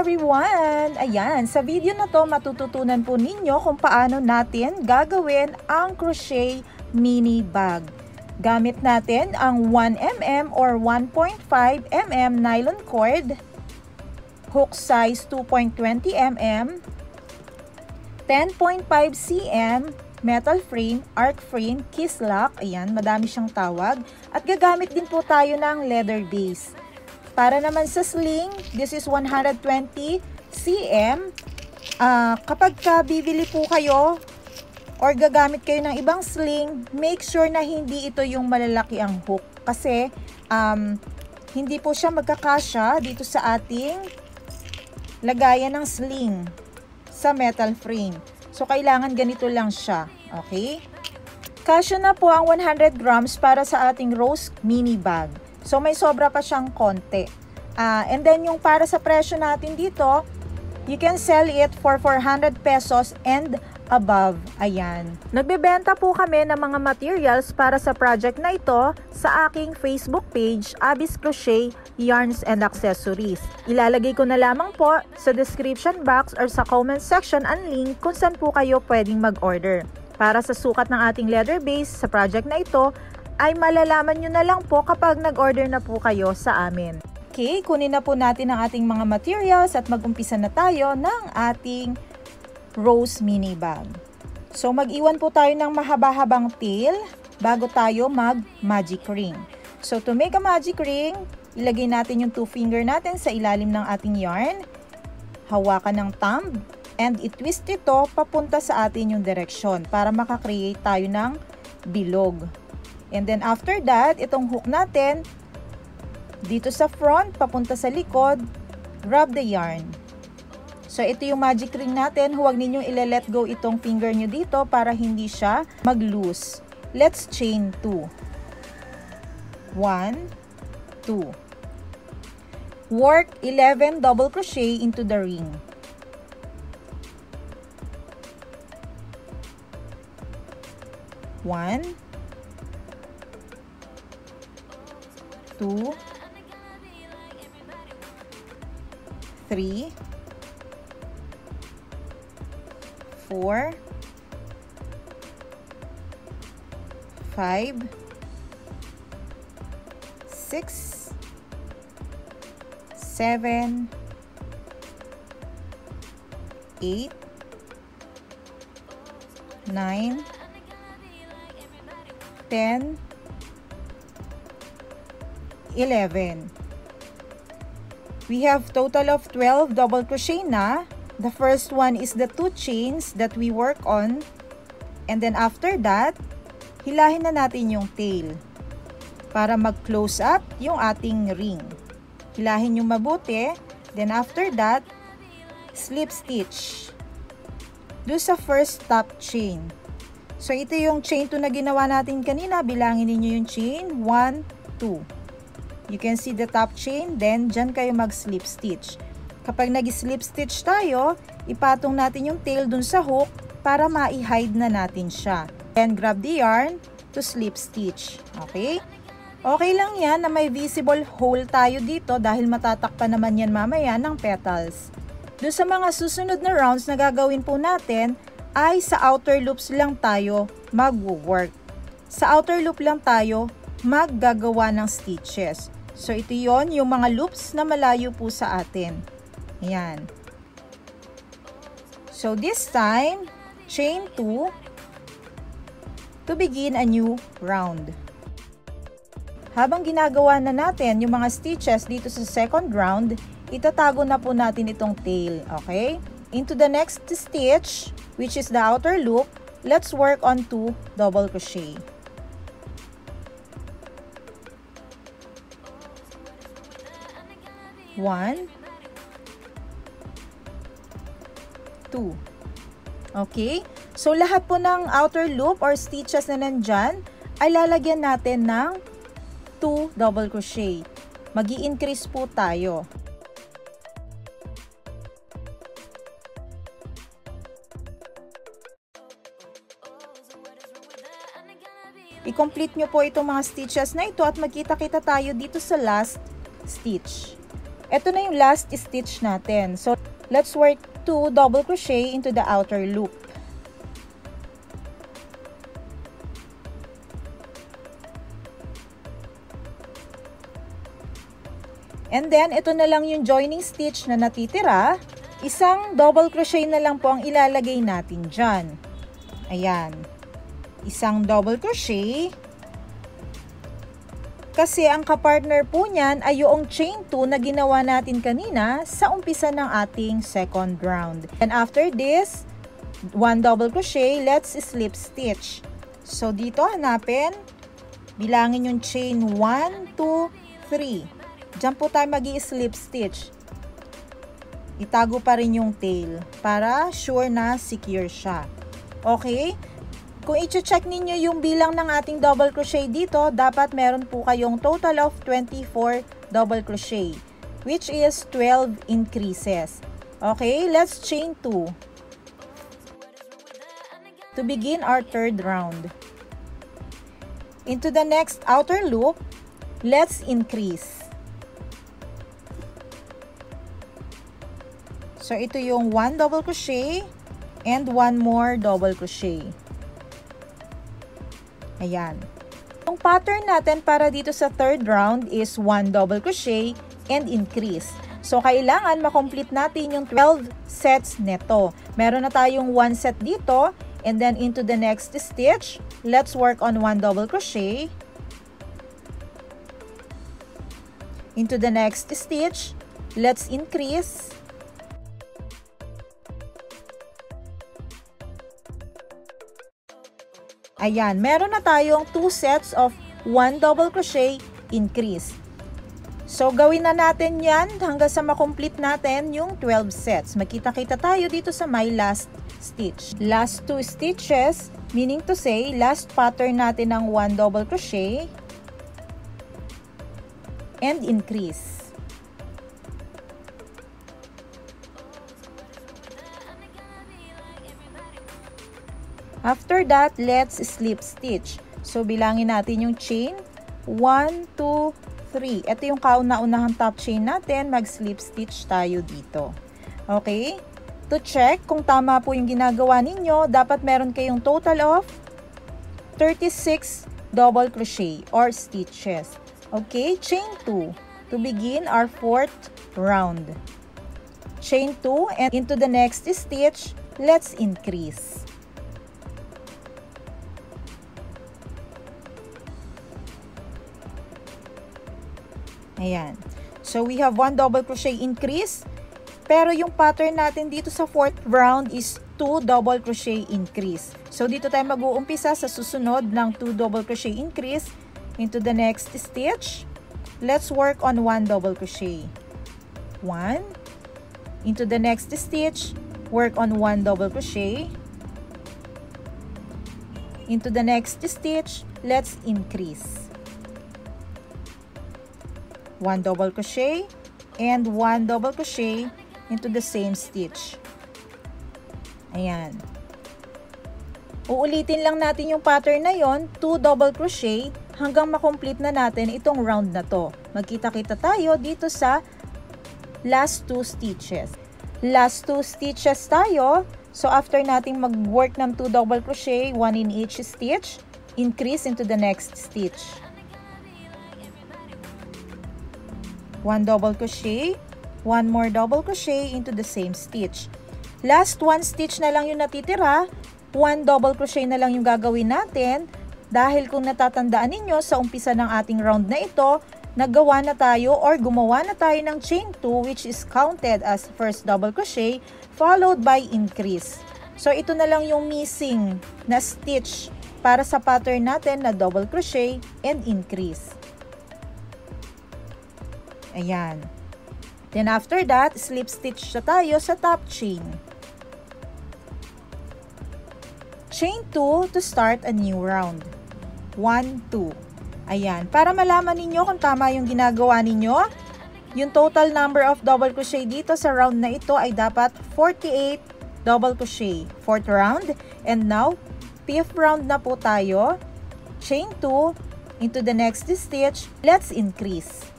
everyone! Ayan, sa video na to matututunan po ninyo kung paano natin gagawin ang crochet mini bag. Gamit natin ang 1mm or 1.5mm nylon cord, hook size 2.20mm, 10.5cm metal frame, arc frame, kiss lock, ayan, madami siyang tawag. At gagamit din po tayo ng leather base. Para naman sa sling, this is 120cm. Kapag bibili po kayo or gagamit kayo ng ibang sling, make sure na hindi ito yung malalaki ang hook. Kasi hindi po siya magkakasya dito sa ating lagayan ng sling sa metal frame. So, kailangan ganito lang siya. Okay? Kasya na po ang 100 grams para sa ating rose mini bag. So, may sobra pa siyang konti. And then, yung para sa presyo natin dito, you can sell it for 400 pesos and above. Ayan. Nagbebenta po kami ng mga materials para sa project na ito sa aking Facebook page, Abby's Crochet, Yarns and Accessories. Ilalagay ko na lamang po sa description box or sa comment section ang link kung saan po kayo pwedeng mag-order. Para sa sukat ng ating leather base sa project na ito, ay malalaman nyo na lang po kapag nag-order na po kayo sa amin. Okay, kunin na po natin ang ating mga materials at mag-umpisa na tayo ng ating rose mini bag. So, mag-iwan po tayo ng mahaba-habang tail bago tayo mag-magic ring. So, to make a magic ring, ilagay natin yung 2 finger natin sa ilalim ng ating yarn. Hawakan ng thumb and i-twist ito papunta sa atin yung direksyon para makakreate tayo ng bilog. And then after that, itong hook natin, dito sa front, papunta sa likod, grab the yarn. So, ito yung magic ring natin. Huwag ninyong ile-let go itong finger nyo dito para hindi siya mag-loose. Let's chain 2. 1, 2. Work 11 double crochet into the ring. 1, 2, 3, 4, 5, 6, 7, 8, 9, 10, 11. We have total of 12 double crochet na. The first one is the 2 chains that we work on. And then after that, hilahin na natin yung tail para mag-close up yung ating ring. Hilahin yung mabuti. Then after that, slip stitch do sa first top chain. So ito yung chain 2 na ginawa natin kanina. Bilangin niyo yung chain 1, 2. You can see the top chain, then dyan kayo mag-slip stitch. Kapag nag-slip stitch tayo, ipatong natin yung tail dun sa hook para ma-hide na natin siya. Then grab the yarn to slip stitch. Okay? Okay lang yan na may visible hole tayo dito dahil matatakpan naman yan mamaya ng petals. Dun sa mga susunod na rounds na gagawin po natin, ay sa outer loops lang tayo mag-work. Sa outer loop lang tayo maggagawa ng stitches. So, ito yon yung mga loops na malayo po sa atin. Ayan. So, this time, chain 2 to begin a new round. Habang ginagawa na natin yung mga stitches dito sa second round, itatago na po natin itong tail. Okay? Into the next stitch, which is the outer loop, let's work on 2 double crochet. 1, 2. Okay? So, lahat po ng outer loop or stitches na nandyan, ay lalagyan natin ng 2 double crochet. Mag-i-increase po tayo. I-complete nyo po itong mga stitches na ito at magkita-kita tayo dito sa last stitch. Ito na yung last stitch natin. So, let's work 2 double crochet into the outer loop. And then, ito na lang yung joining stitch na natitira. Isang double crochet na lang po ang ilalagay natin dyan. Ayan. Isang double crochet. Kasi ang kapartner po niyan ay yung chain 2 na ginawa natin kanina sa umpisa ng ating second round. And after this, 1 double crochet, let's slip stitch. So, dito hanapin, bilangin yung chain 1, 2, 3. Diyan po tayo mag-i-slip stitch. Itago pa rin yung tail para sure na secure siya. Okay? Kung i-check ninyo yung bilang ng ating double crochet dito, dapat meron po kayong total of 24 double crochet, which is 12 increases. Okay? Let's chain 2 to begin our third round. Into the next outer loop, let's increase. So, ito yung 1 double crochet and 1 more double crochet. Ayan. Yung pattern natin para dito sa third round is 1 double crochet and increase. So, kailangan makomplete natin yung 12 sets neto. Meron na tayong 1 set dito and then into the next stitch, let's work on 1 double crochet. Into the next stitch, let's increase. Ayan, meron na tayong 2 sets of 1 double crochet increase. So, gawin na natin yan hanggang sa makomplete natin yung 12 sets. Magkita-kita tayo dito sa my last stitch. Last 2 stitches, meaning to say, last pattern natin ng 1 double crochet and increase. After that, let's slip stitch. So, bilangin natin yung chain. 1, 2, 3. Ito yung kauna-unahang top chain natin. Mag-slip stitch tayo dito. Okay? To check kung tama po yung ginagawa ninyo, dapat meron kayong total of 36 double crochet or stitches. Okay? Chain 2 to begin our fourth round. Chain 2 and into the next stitch, let's increase. Ayan. So, we have 1 double crochet increase. Pero yung pattern natin dito sa fourth round is 2 double crochet increase. So, dito tayo mag-uumpisa sa susunod ng 2 double crochet increase into the next stitch. Let's work on 1 double crochet. 1. Into the next stitch, work on 1 double crochet. Into the next stitch, let's increase. 1 double crochet and 1 double crochet into the same stitch. Ayan. Uulitin lang natin yung pattern na yon, 2 double crochet hanggang makomplete na natin itong round na to. Magkita-kita tayo dito sa last 2 stitches. Last 2 stitches tayo. So, after nating mag-work ng 2 double crochet, 1 in each stitch, increase into the next stitch. 1 double crochet, 1 more double crochet into the same stitch. Last 1 stitch na lang yung natitira, 1 double crochet na lang yung gagawin natin dahil kung natatandaan ninyo sa umpisa ng ating round na ito, naggawa na tayo or gumawa na tayo ng chain 2 which is counted as first double crochet followed by increase. So ito na lang yung missing na stitch para sa pattern natin na double crochet and increase. Ayan. Then after that, slip stitch na tayo sa top chain. Chain 2 to start a new round. 1, 2. Ayan. Para malaman ninyo kung tama yung ginagawa ninyo, yung total number of double crochet dito sa round na ito ay dapat 48 double crochet. Fourth round. And now, fifth round na po tayo. Chain 2 into the next stitch. Let's increase.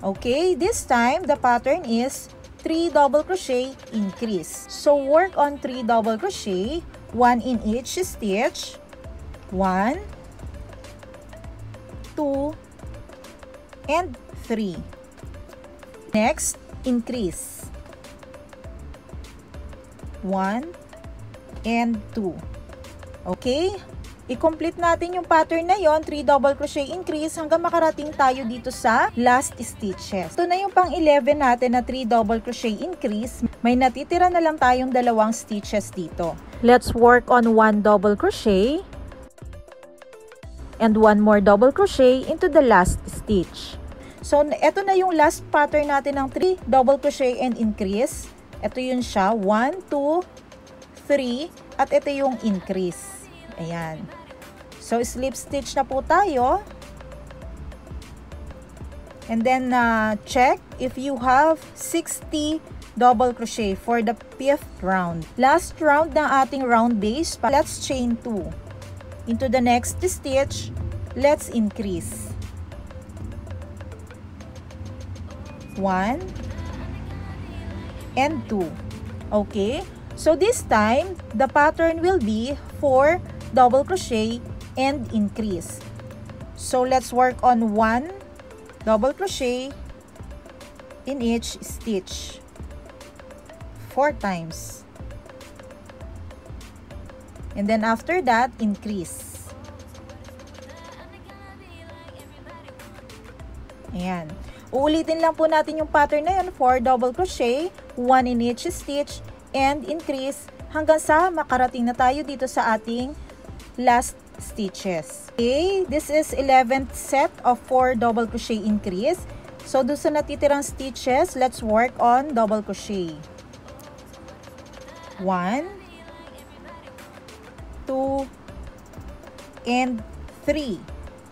Okay, this time the pattern is 3 double crochet, increase. So work on 3 double crochet, 1 in each stitch. 1, 2, and 3. Next, increase. 1 and 2. Okay? I-complete natin yung pattern na yon, 3 double crochet increase hanggang makarating tayo dito sa last stitches. Ito na yung pang 11 natin na 3 double crochet increase. May natitira na lang tayong 2 stitches dito. Let's work on 1 double crochet and 1 more double crochet into the last stitch. So, ito na yung last pattern natin ng 3 double crochet and increase. Ito yun siya, 1, 2, 3, at ito yung increase. Ayan. So, slip stitch na po tayo. And then, check if you have 60 double crochet for the 5th round. Last round ng ating round base, let's chain 2. Into the next stitch, let's increase. 1 and 2. Okay? So, this time, the pattern will be 4 double crochet and increase. So, let's work on 1 double crochet in each stitch 4 times. And then after that, increase. Ayan. Uulitin lang po natin yung pattern na yun, 4 double crochet, 1 in each stitch, and increase hanggang sa makarating na tayo dito sa ating last stitches. Okay, this is 11th set of 4 double crochet increase. So, doon sa natitirang stitches, let's work on double crochet. 1, 2, and 3.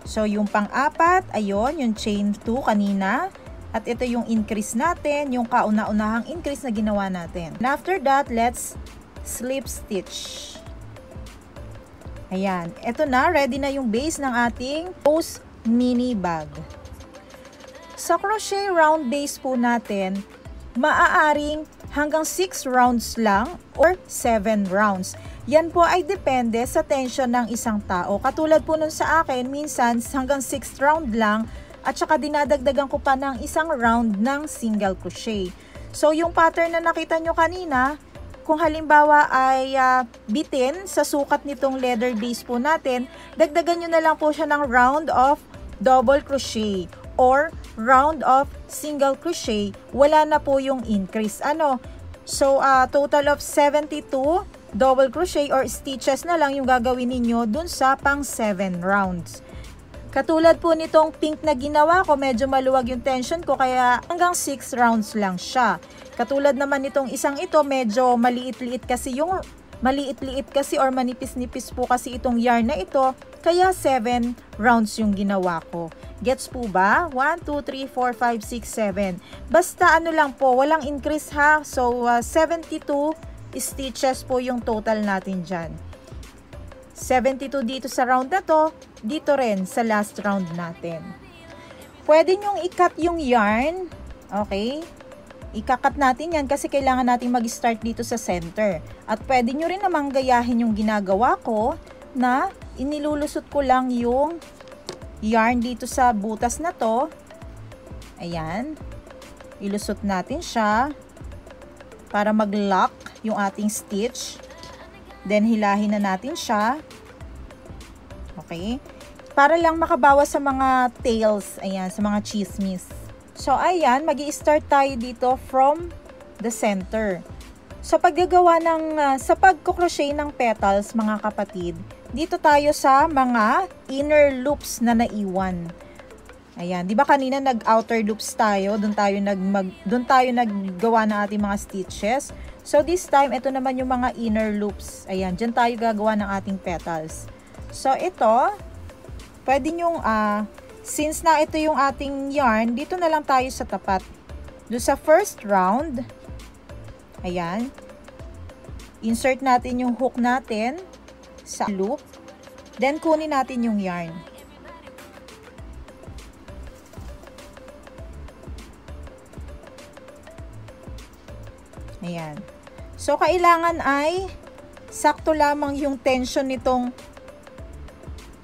So, yung pang-apat, ayun, yung chain 2 kanina. At ito yung increase natin, yung kauna-unahang increase na ginawa natin. And after that, let's slip stitch. Ayan, ito na, ready na yung base ng ating Rose mini bag. Sa crochet round base po natin, maaaring hanggang 6 rounds lang or 7 rounds. Yan po ay depende sa tension ng isang tao. Katulad po nun sa akin, minsan hanggang 6 round lang at saka dinadagdagan ko pa ng isang round ng single crochet. So, yung pattern na nakita nyo kanina, kung halimbawa ay bitin sa sukat nitong leather base po natin, dagdagan nyo na lang po siya ng round of double crochet or round of single crochet. Wala na po yung increase. So, total of 72 double crochet or stitches na lang yung gagawin ninyo dun sa pang 7 rounds. Katulad po nitong pink na ginawa ko, medyo maluwag yung tension ko kaya hanggang 6 rounds lang siya. Katulad naman nitong isang ito, medyo maliit-liit kasi or manipis-nipis po kasi itong yarn na ito, kaya 7 rounds yung ginawa ko. Gets po ba? 1, 2, 3, 4, 5, 6, 7. Basta lang po, walang increase ha. So, 72 stitches po yung total natin dyan. 72 dito sa round na to, dito rin sa last round natin. Pwede nyong i-cut yung yarn, okay? I-cut natin yan kasi kailangan natin mag-start dito sa center. At pwede nyo rin namang gayahin yung ginagawa ko na inilulusot ko lang yung yarn dito sa butas na to. Ayan. Ilusot natin siya para mag-lock yung ating stitch. Then, hilahin na natin siya. Okay? Para lang makabawas sa mga tails. Ayan, sa mga chismis. So, ayan, magi-start tayo dito from the center. Sa paggagawa sa pagko-crochet ng petals, mga kapatid, dito tayo sa mga inner loops na naiwan. Ayan, di ba kanina nag-outer loops tayo, doon tayo naggawa ng ating mga stitches. So, this time, ito naman yung mga inner loops. Ayan, dyan tayo gagawa ng ating petals. So, ito, pwede nyong, since na ito yung ating yarn, dito na lang tayo sa tapat. Doon sa first round, ayan, insert natin yung hook natin sa loop. Then, kunin natin yung yarn. Ayan. So, kailangan ay sakto lamang yung tension nitong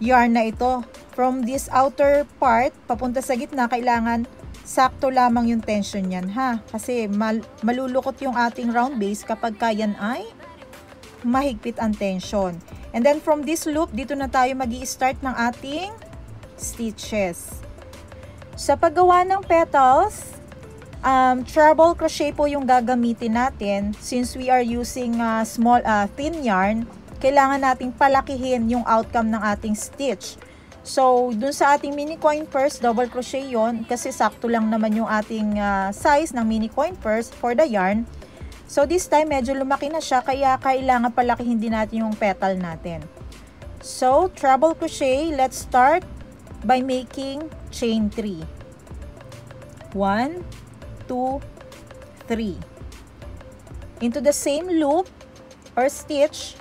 yarn na ito. From this outer part, papunta sa gitna, kailangan sakto lamang yung tension yan, ha? Kasi malulukot yung ating round base kapag yan ay mahigpit ang tension. And then from this loop, dito na tayo magi-start ng ating stitches. Sa paggawa ng petals, treble crochet po yung gagamitin natin. Since we are using thin yarn, kailangan nating palakihin yung outcome ng ating stitch. So, dun sa ating mini coin purse, double crochet yon kasi sakto lang naman yung ating size ng mini coin purse for the yarn. So, this time, medyo lumaki na siya, kaya kailangan palakihin din natin yung petal natin. So, treble crochet, let's start by making chain 3. 1, 2, 3. Into the same loop or stitch,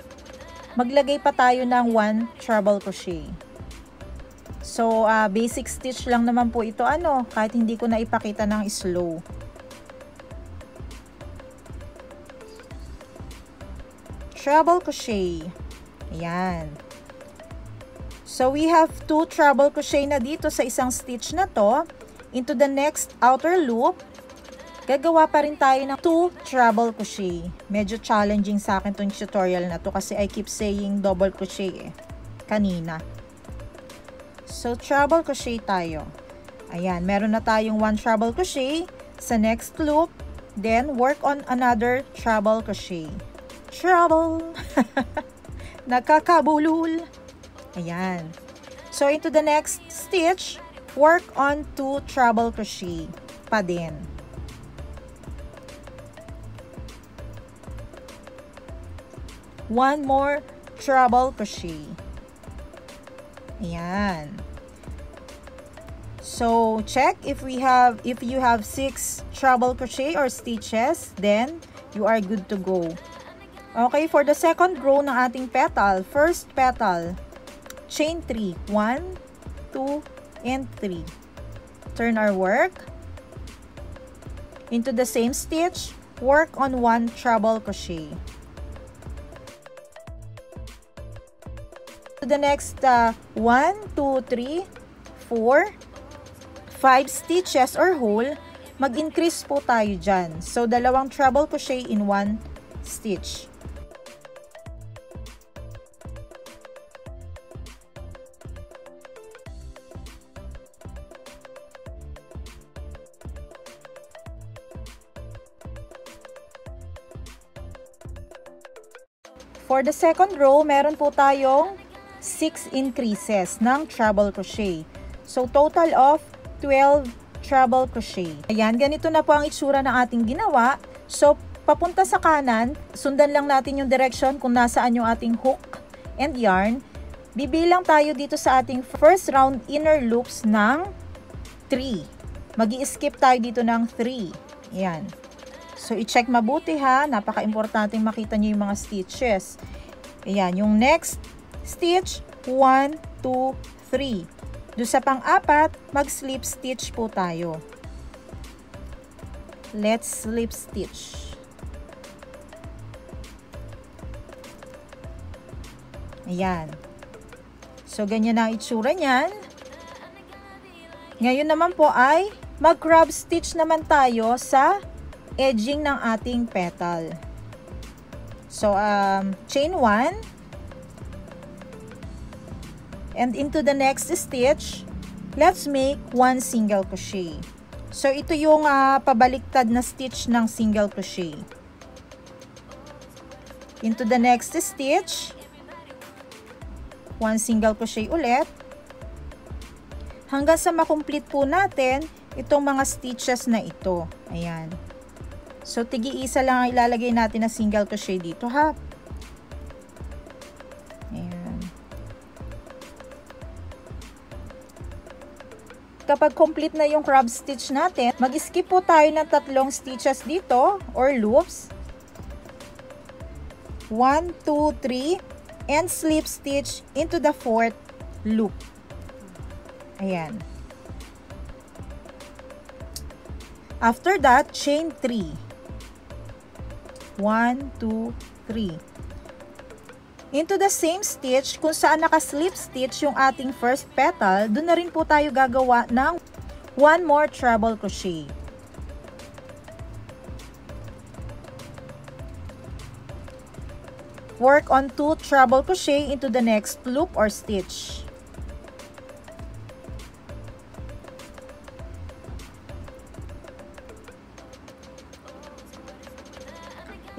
maglagay pa tayo ng 1 treble crochet. So, basic stitch lang naman po ito, kahit hindi ko na ipakita ng slow. Treble crochet. Ayan. So, we have 2 treble crochet na dito sa isang stitch na to. Into the next outer loop, gagawa pa rin tayo ng 2 treble crochet. Medyo challenging sa akin itong tutorial na to kasi I keep saying double crochet kanina. So, treble crochet tayo. Ayan, meron na tayong 1 treble crochet sa next loop. Then, work on another treble crochet. Treble! Nakakabulol! Ayan. So, into the next stitch, work on 2 treble crochet pa din. One more treble crochet. Ayan. So, check if you have 6 treble crochet or stitches, then you are good to go. Okay, for the second row ng ating petal, first petal, chain 3. 1, 2, and 3. Turn our work. Into the same stitch, work on 1 treble crochet. To the next 1, 2, 3, 4, 5 stitches or hole, mag-increase po tayo dyan. So, 2 treble crochet in 1 stitch. For the second row, meron po tayong 6 increases ng treble crochet. So, total of 12 treble crochet. Ayan, ganito na po ang itsura ng ating ginawa. So, papunta sa kanan, sundan lang natin yung direction kung nasaan yung ating hook and yarn. Bibilang tayo dito sa ating first round inner loops ng 3. Mag-i-skip tayo dito ng 3. Ayan. So, i-check mabuti ha. Napaka-importante makita nyo yung mga stitches. Ayan, yung next stitch, 1, 2, 3. Doon sa pang-apat, mag-slip stitch po tayo. Let's slip stitch. Ayan. So, ganyan ang itsura niyan. Ngayon naman po ay mag-crab stitch naman tayo sa edging ng ating petal. So, chain 1 and into the next stitch, let's make 1 single crochet. So, ito yung pabaliktad na stitch ng single crochet. Into the next stitch, 1 single crochet ulit. Hanggang sa makomplete po natin itong mga stitches na ito. Ayan. So, tigi-isa lang ang ilalagay natin na single crochet dito, ha? Ayan. Kapag complete na yung crab stitch natin, mag-skip po tayo ng 3 stitches dito, or loops. 1, 2, 3, and slip stitch into the 4th loop. Ayan. After that, chain 3. 1, 2, 3. Into the same stitch, kung saan naka-slip stitch yung ating first petal, doon na rin po tayo gagawa ng 1 more treble crochet. Work on 2 treble crochet into the next loop or stitch.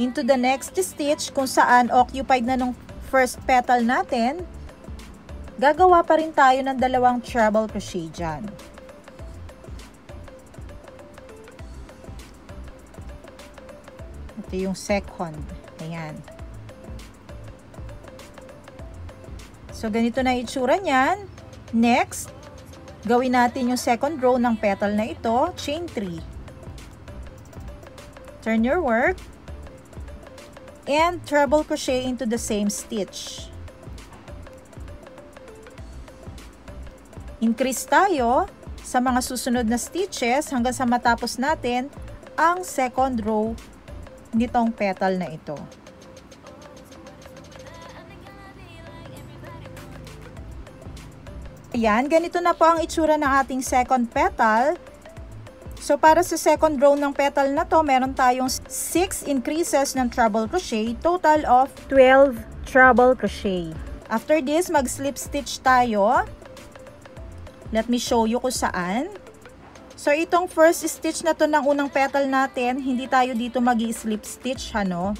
Into the next stitch, kung saan occupied na nung first petal natin, gagawa pa rin tayo ng 2 treble crochet dyan. Ito yung second. Ayan. So, ganito na itsura niyan. Next, gawin natin yung second row ng petal na ito, chain 3. Turn your work. And treble crochet into the same stitch. Increase tayo sa mga susunod na stitches hanggang sa matapos natin ang second row nitong petal na ito. Ayan, ganito na po ang itsura ng ating second petal. So, para sa second row ng petal na to, meron tayong 6 increases ng treble crochet, total of 12 treble crochet. After this, mag-slip stitch tayo. Let me show you kung saan. So, itong first stitch na to ng unang petal natin, hindi tayo dito mag-slip stitch, ano?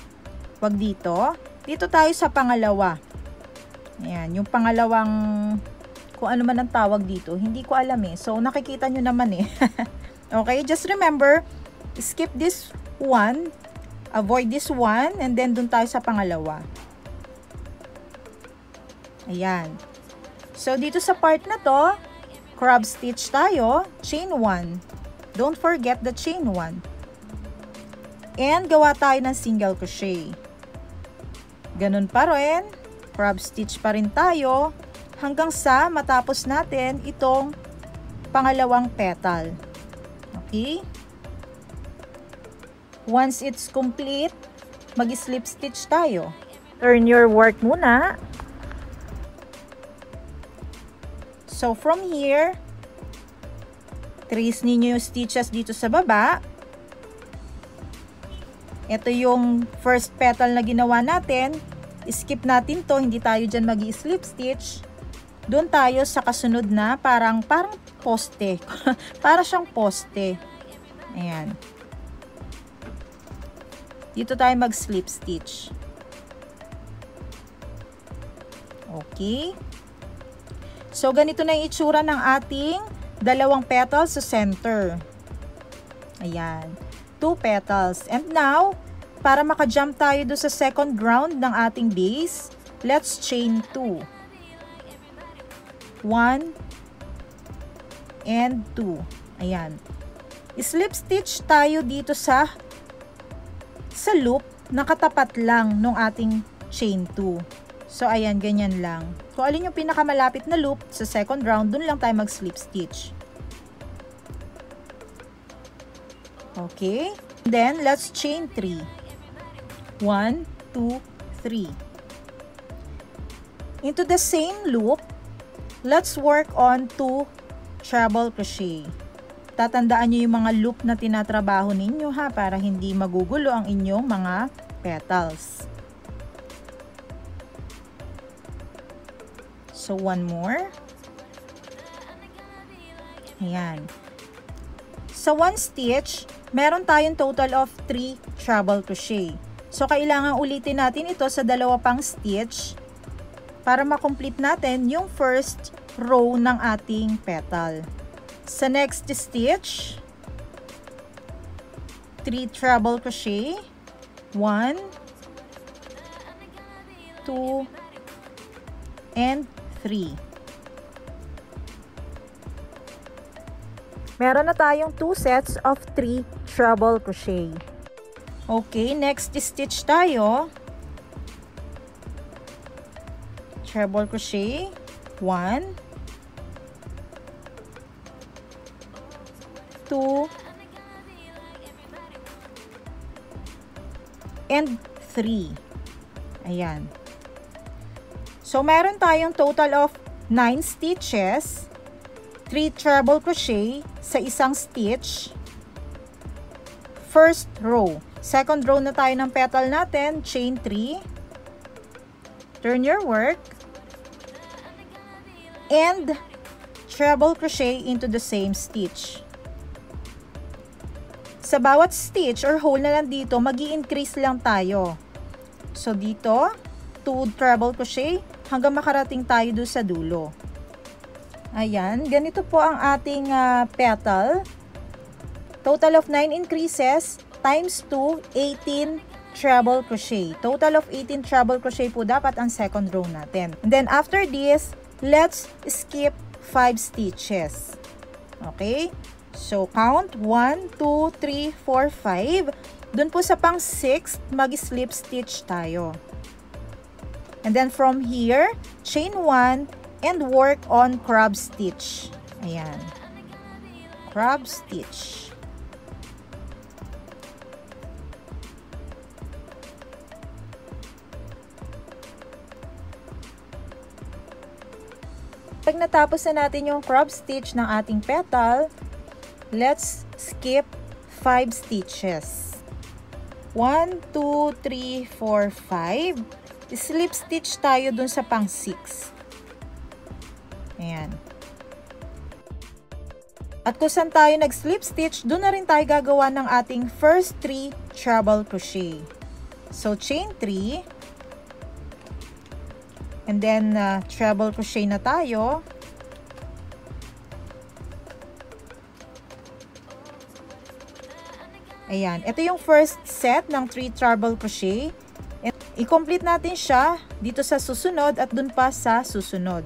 Wag dito. Dito tayo sa pangalawa. Ayan, yung pangalawang, kung ano man ang tawag dito, hindi ko alam eh. So, nakikita nyo naman eh. Okay, just remember, skip this one, avoid this one, and then dun tayo sa pangalawa. Ayan. So, dito sa part na to, crab stitch tayo, chain 1. Don't forget the chain 1. And gawa tayo ng single crochet. Ganun pa rin, crab stitch pa rin tayo, hanggang sa matapos natin itong pangalawang petal. Okay? Once it's complete, mag-slip stitch tayo. Turn your work muna. So, from here, trace ninyo yung stitches dito sa baba. Ito yung first petal na ginawa natin. Skip natin to, hindi tayo dyan mag-slip stitch. Doon tayo sa kasunod na parang poste. Para siyang poste. Ayan. Dito tayo mag-slip stitch. Okay. So, ganito na yung itsura ng ating 2 petals sa center. Ayan. 2 petals. And now, para maka-jump tayo do sa second round ng ating base, let's chain 2. 1 and 2. Ayan. Slip stitch tayo dito sa loop na katapat lang nung ating chain 2. So, ayan, ganyan lang. Kung alin yung pinakamalapit na loop sa second round, dun lang tayo mag-slip stitch. Okay. Then, let's chain 3. 1, 2, 3. Into the same loop, let's work on 2 treble crochet. Tatandaan nyo yung mga loop na tinatrabaho ninyo ha, para hindi magugulo ang inyong mga petals. So, 1 more. Ayan. Sa 1 stitch, meron tayong total of 3 treble crochet. So, kailangan ulitin natin ito sa 2 pang stitch para makomplete natin yung first row ng ating petal. Sa next stitch, 3 treble crochet, 1, 2, and 3. Meron na tayong 2 sets of 3 treble crochet. Okay, next stitch tayo. Treble crochet, 1, 2, and 3. Ayan. So, meron tayong total of 9 stitches, 3 treble crochet sa isang stitch, first row. Second row na tayo ng petal natin, chain 3, turn your work, and treble crochet into the same stitch. Sa bawat stitch or hole na nandito, mag-i-increase lang tayo. So, dito, 2 treble crochet hanggang makarating tayo doon sa dulo. Ayan, ganito po ang ating petal. Total of 9 increases times 2, 18 treble crochet. Total of 18 treble crochet po dapat ang second row natin. And then after this, let's skip 5 stitches. Okay? So, count 1, 2, 3, 4, 5. Dun po sa pang 6th, mag-slip stitch tayo. And then from here, chain 1 and work on crab stitch. Ayan. Crab stitch. Pag natapos na natin yung crab stitch ng ating petal, let's skip 5 stitches. 1, 2, 3, 4, 5. Slip stitch tayo dun sa pang 6. Ayan. At kung saan tayo nag-slip stitch, dun na rin tayo gagawa ng ating first 3 treble crochet. So, chain 3. And then, treble crochet na tayo. Ayan. Ito yung first set ng 3 treble crochet. I-complete natin siya dito sa susunod at dun pa sa susunod.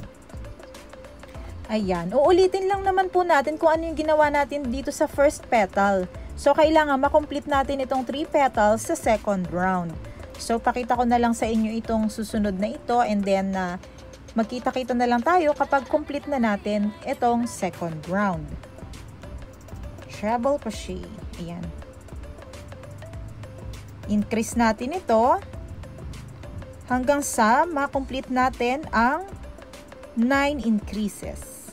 Ayan. Uulitin lang naman po natin kung ano yung ginawa natin dito sa first petal. So, kailangan makomplete natin itong 3 petals sa second round. So, pakita ko na lang sa inyo itong susunod na ito and then magkita-kita na lang tayo kapag complete na natin itong second round. Treble crochet. Ayan. Increase natin ito hanggang sa makomplete natin ang 9 increases.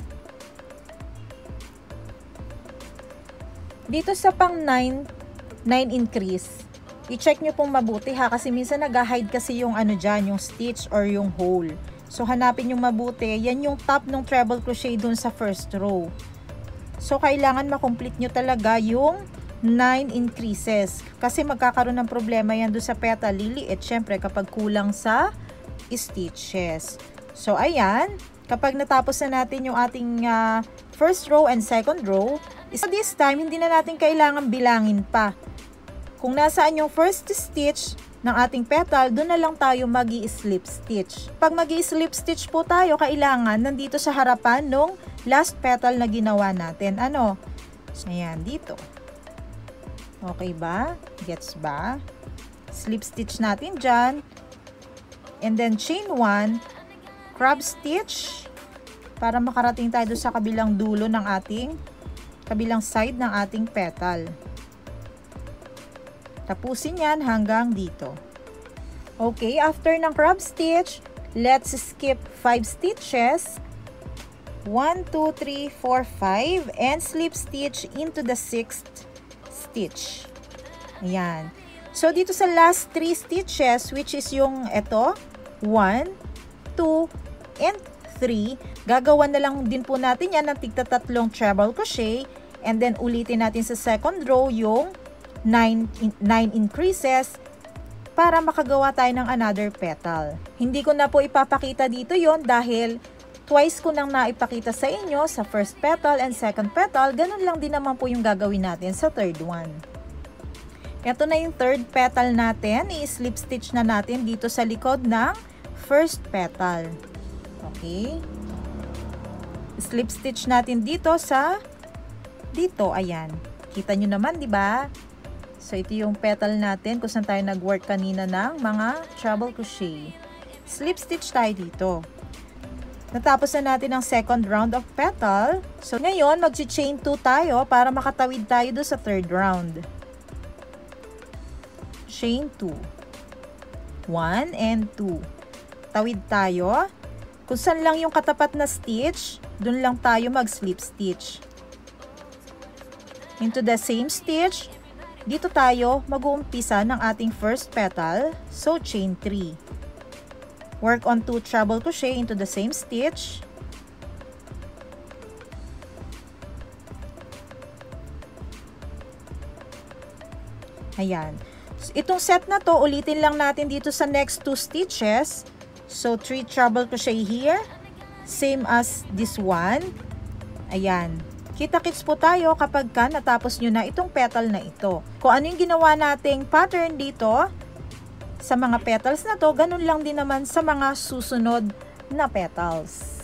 Dito sa pang 9 increase, i-check nyo pong mabuti ha, kasi minsan nag-hide kasi yung ano dyan, yung stitch or yung hole. So, hanapin yung mabuti. Yan yung top ng treble crochet dun sa first row. So, kailangan makomplete nyo talaga yung 9 increases. Kasi magkakaroon ng problema yan doon sa petal liliit. Syempre, kapag kulang sa stitches. So, ayan. Kapag natapos na natin yung ating first row and second row, so this time, hindi na natin kailangan bilangin pa. Kung nasaan yung first stitch ng ating petal, doon na lang tayo mag-i-slip stitch. Pag mag-i-slip stitch po tayo, kailangan nandito sa harapan nung last petal na ginawa natin. Ano? Ayan, dito. Okay ba? Gets ba? Slip stitch natin dyan. And then chain 1, crab stitch para makarating tayo sa kabilang dulo ng ating, kabilang side ng ating petal. Tapusin yan hanggang dito. Okay, after ng crab stitch, let's skip 5 stitches. 1, 2, 3, 4, 5 and slip stitch into the 6th stitch. Ayan. So, dito sa last 3 stitches, which is yung ito, 1, 2, and 3, gagawa na lang din po natin yan ng tigta-tatlong treble crochet, and then ulitin natin sa second row yung 9 increases para makagawa tayo ng another petal. Hindi ko na po ipapakita dito yon dahil twice ko nang naipakita sa inyo sa first petal and second petal. Ganun lang din naman po yung gagawin natin sa third one. Ito na yung third petal natin. I-slip stitch na natin dito sa likod ng first petal. Okay. Slip stitch natin dito sa dito. Ayan. Kita nyo naman, di ba? So, ito yung petal natin kung saan tayo nag-work kanina ng mga treble crochet. Slip stitch tayo dito. Natapos na natin ang second round of petal. So, ngayon, mag-chain 2 tayo para makatawid tayo doon sa third round. Chain 2. 1 and 2. Tawid tayo. Kung saan lang yung katapat na stitch, dun lang tayo mag-slip stitch. Into the same stitch, dito tayo mag-uumpisa ng ating first petal. So, chain 3. Work on 2 treble crochet into the same stitch. Ayan. So, itong set na to, ulitin lang natin dito sa next 2 stitches. So, 3 treble crochet here. Same as this one. Ayan. Kita-kits po tayo kapag natapos nyo na itong petal na ito. Kung ano yung ginawa nating pattern dito, sa mga petals na to, ganun lang din naman sa mga susunod na petals.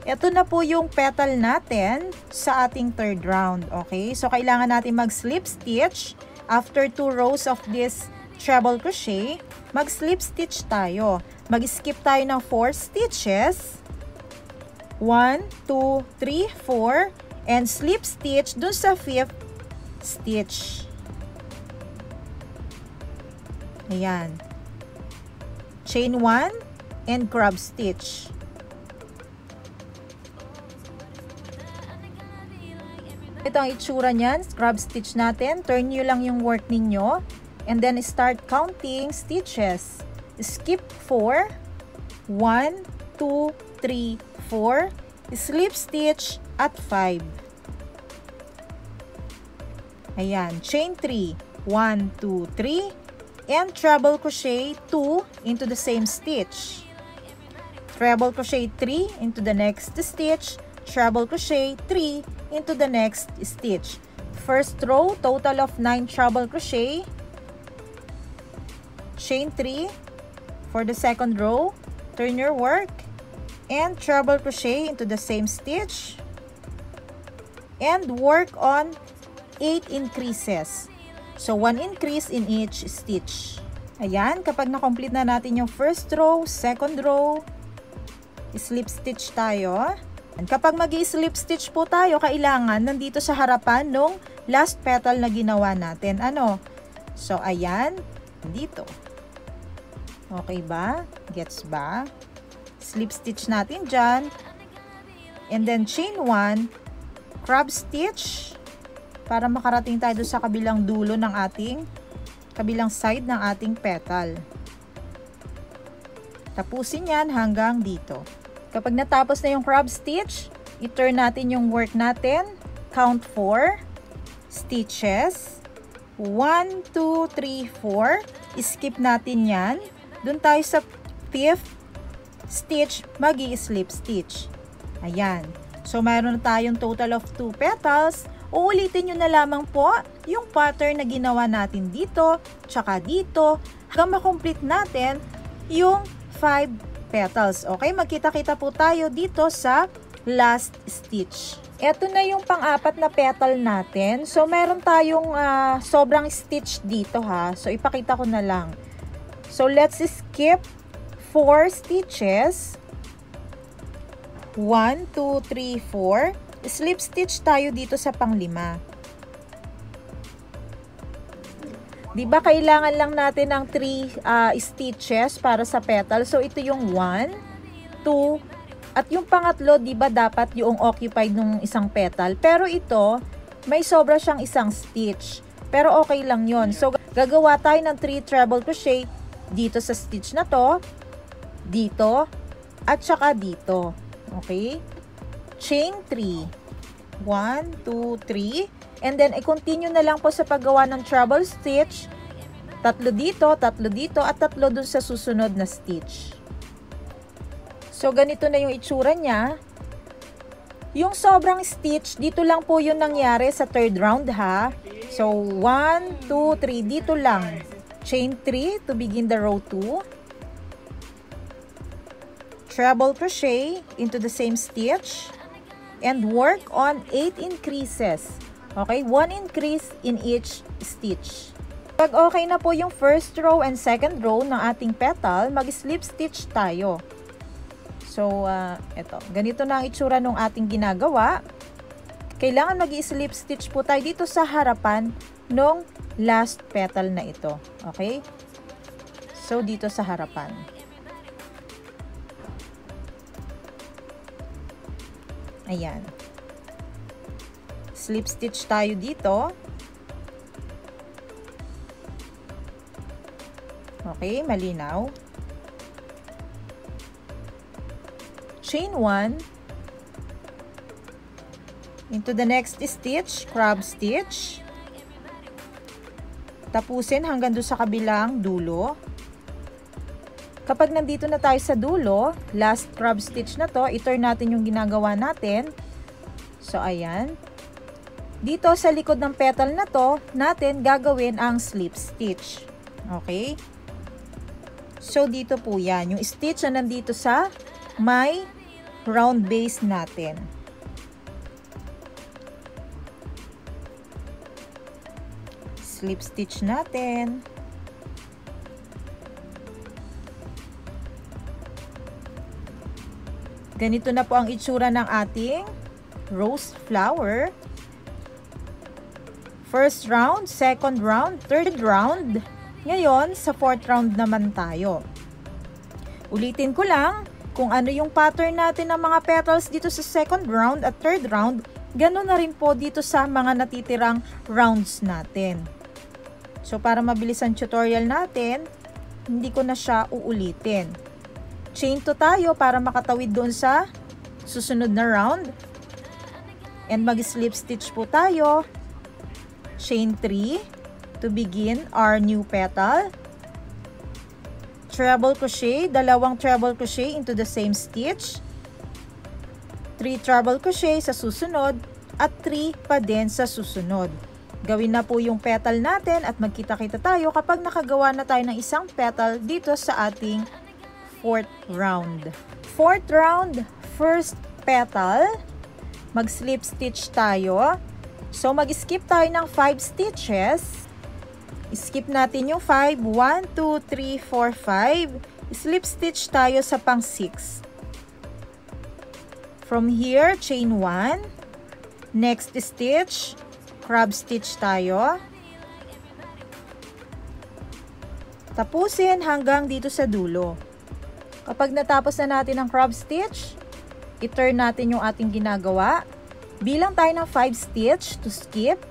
Ito na po yung petal natin sa ating third round. Okay? So, kailangan natin mag-slip stitch. After 2 rows of this treble crochet, mag-slip stitch tayo. Mag-skip tayo ng 4 stitches. 1, 2, 3, 4. And slip stitch dun sa 5th stitch. Ayan. Chain 1 and crab stitch. Ito ang itsura niyan, crab stitch natin. Turn nyo lang yung work ninyo. And then start counting stitches. Skip 4. 1, 2, 3, 4. Slip stitch at 5. Ayan. Chain 3. 1, 2, 3. And treble crochet 2 into the same stitch. Treble crochet 3 into the next stitch. Treble crochet 3 into the next stitch. First row, total of 9 treble crochet. Chain 3 for the second row. Turn your work and treble crochet into the same stitch and work on 8 increases. So 1 increase in each stitch. Ayan, kapag na-complete na natin yung first row, second row, slip stitch tayo. And kapag mag-i-slip stitch po tayo, kailangan nandito sa harapan nung last petal na ginawa natin. Ano? So, ayan. Dito. Okay ba? Gets ba? Slip stitch natin dyan. And then, chain 1, crab stitch, para makarating tayo sa kabilang dulo ng kabilang side ng ating petal. Tapusin yan hanggang dito. Kapag natapos na yung crab stitch, i-turn natin yung work natin. Count 4 stitches. 1, 2, 3, 4. Skip natin yan. Doon tayo sa 5th stitch, mag-i-slip stitch. Ayan. So, mayroon na tayong total of 2 petals. Uulitin nyo na lamang po yung pattern na ginawa natin dito, tsaka dito, hanggang makomplete natin yung 5 petals. Okay, magkita-kita po tayo dito sa last stitch. Ito na yung pang-apat na petal natin. So, meron tayong sobrang stitch dito ha. So, ipakita ko na lang. So, let's skip 4 stitches. 1, 2, 3, 4. Slip stitch tayo dito sa pang-5. Diba, kailangan lang natin ng 3 stitches para sa petal. So, ito yung 1, 2, at yung pangatlo, diba, dapat yung occupied nung isang petal. Pero ito, may sobra siyang isang stitch. Pero okay lang yon. So, gagawa tayo ng 3 treble crochet dito sa stitch na to, dito, at saka dito. Okay? Chain 3. 1, 2, 3. And then, i-continue na lang po sa paggawa ng treble stitch. 3 dito, 3 dito, at 3 dun sa susunod na stitch. So, ganito na yung itsura niya. Yung sobrang stitch, dito lang po yung nangyari sa third round ha. So, 1, 2, 3, dito lang. Chain 3 to begin the row 2. Treble crochet into the same stitch. And work on 8 increases. Okay, 1 increase in each stitch. Pag okay na po yung first row and second row ng ating petal, mag-slip stitch tayo. So, eto. Ganito na ang itsura ng ating ginagawa. Kailangan mag-slip stitch po tayo dito sa harapan ng last petal na ito. Okay? So, dito sa harapan. Ayan. Slip stitch tayo dito. Okay, malinaw. Chain 1 into the next stitch, crab stitch. Tapusin hanggang doon sa kabilang dulo. Kapag nandito na tayo sa dulo, last crab stitch na to, i-turn natin yung ginagawa natin. So, ayan. Dito sa likod ng petal na to, natin gagawin ang slip stitch. Okay? So, dito po yan. Yung stitch na nandito sa may round base natin. Slip stitch natin. Ganito na po ang itsura ng ating rose flower. First round, second round, third round. Ngayon, sa fourth round naman tayo. Ulitin ko lang, kung ano yung pattern natin ng mga petals dito sa second round at third round, gano'n na rin po dito sa mga natitirang rounds natin. So, para mabilis ang tutorial natin, hindi ko na siya uulitin. Chain 2 tayo para makatawid doon sa susunod na round. And mag-slip stitch po tayo. Chain 3 to begin our new petal. Treble crochet, dalawang treble crochet into the same stitch. 3 treble crochet sa susunod at 3 pa din sa susunod. Gawin na po yung petal natin at magkita-kita tayo kapag nakagawa na tayo ng isang petal dito sa ating fourth round. Fourth round, first petal, mag-slip stitch tayo. So, mag-skip tayo ng 5 stitches. Skip natin yung 5. 1, 2, 3, 4, 5. Slip stitch tayo sa pang 6. From here, chain 1. Next stitch, crab stitch tayo. Tapusin hanggang dito sa dulo. Kapag natapos na natin ang crab stitch, i-turn natin yung ating ginagawa. Bilang tayo ng 5 stitch to skip.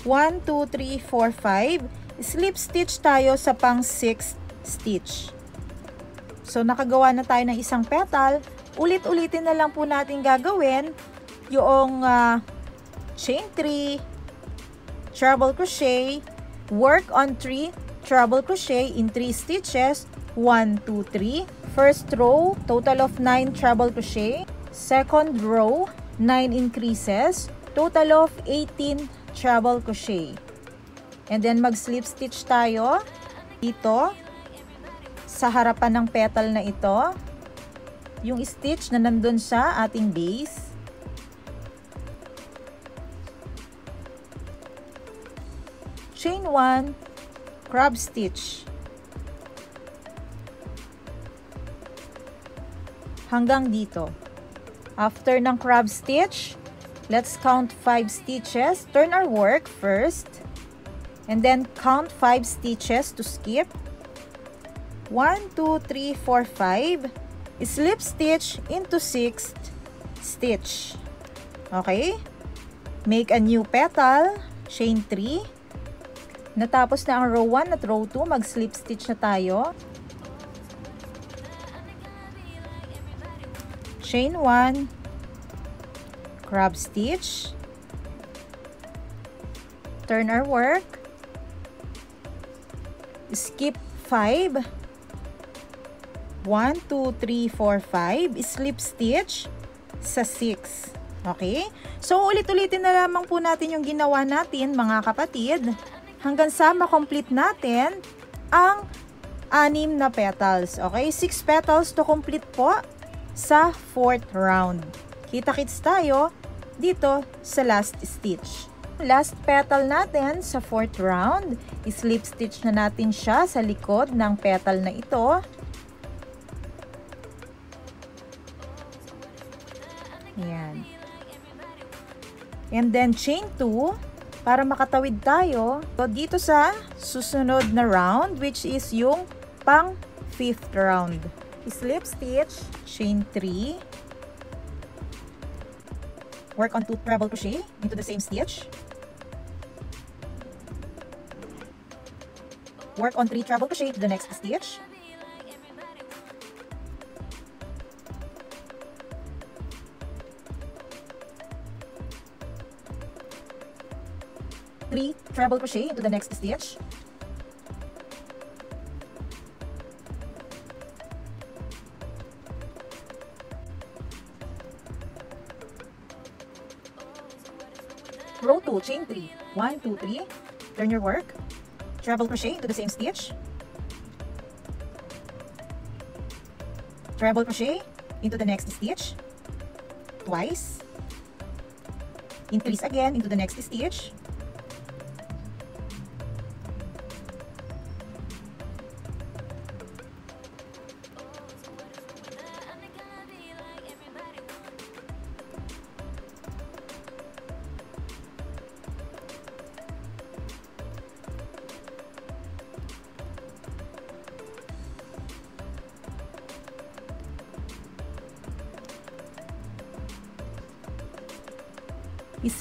1, 2, 3, 4, 5. Slip stitch tayo sa pang 6 stitch. So, nakagawa na tayo ng isang petal. Ulit-ulitin na lang po natin gagawin yung chain 3, treble crochet, work on 3 treble crochet in 3 stitches. 1, 2, 3. First row, total of 9 treble crochet. Second row, 9 increases, total of 18 treble crochet. And then mag-slip stitch tayo dito sa harapan ng petal na ito. Yung stitch na nandun sa ating base. Chain 1, crab stitch. Hanggang dito. After ng crab stitch, let's count 5 stitches. Turn our work first. And then count 5 stitches to skip. 1, 2, 3, 4, 5. Slip stitch into 6th stitch. Okay? Make a new petal. Chain 3. Natapos na ang row 1 at row 2. Mag-slip stitch na tayo. Chain 1, crab stitch, turn our work, skip 5, 1, 2, 3, 4, 5, slip stitch sa 6. Okay? So, ulit-ulitin na lamang po natin yung ginawa natin, mga kapatid, hanggang sa makomplete natin ang 6 na petals. Okay? 6 petals to complete po sa fourth round. Kita-kits tayo dito sa last stitch. Last petal natin sa fourth round, slip stitch na natin siya sa likod ng petal na ito. Ayan. And then chain 2 para makatawid tayo dito sa susunod na round, which is yung pang 5th round. Slip stitch, chain 3, work on 2 treble crochet into the same stitch, work on 3 treble crochet to the next stitch, three treble crochet into the next stitch, row 2, chain 3, 1, 2, 3, turn your work, treble crochet into the same stitch, treble crochet into the next stitch, twice, increase again into the next stitch,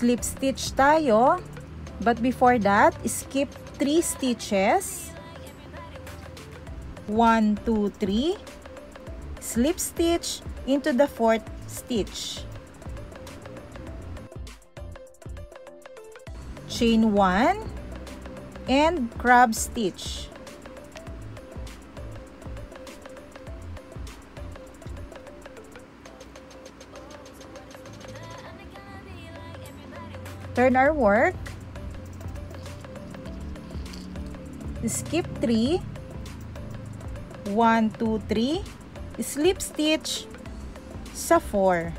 slip stitch tayo, but before that, skip 3 stitches, 1, 2, 3, slip stitch into the 4th stitch, chain 1, and crab stitch. Turn our work, skip 3, 1, 2, 3, slip stitch sa 4.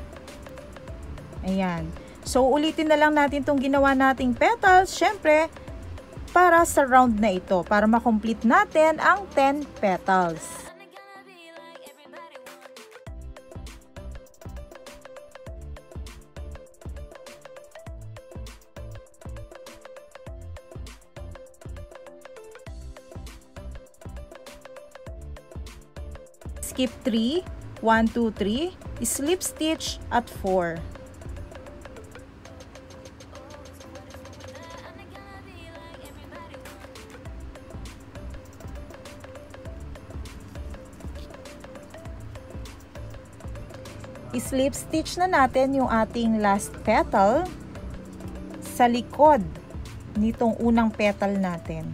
Ayan. So, ulitin na lang natin itong ginawa nating petals, syempre, para sa round na ito, para makomplete natin ang 10 petals. Skip 3, 1, 2, 3, slip stitch at 4. Slip stitch na natin yung ating last petal sa likod nitong unang petal natin.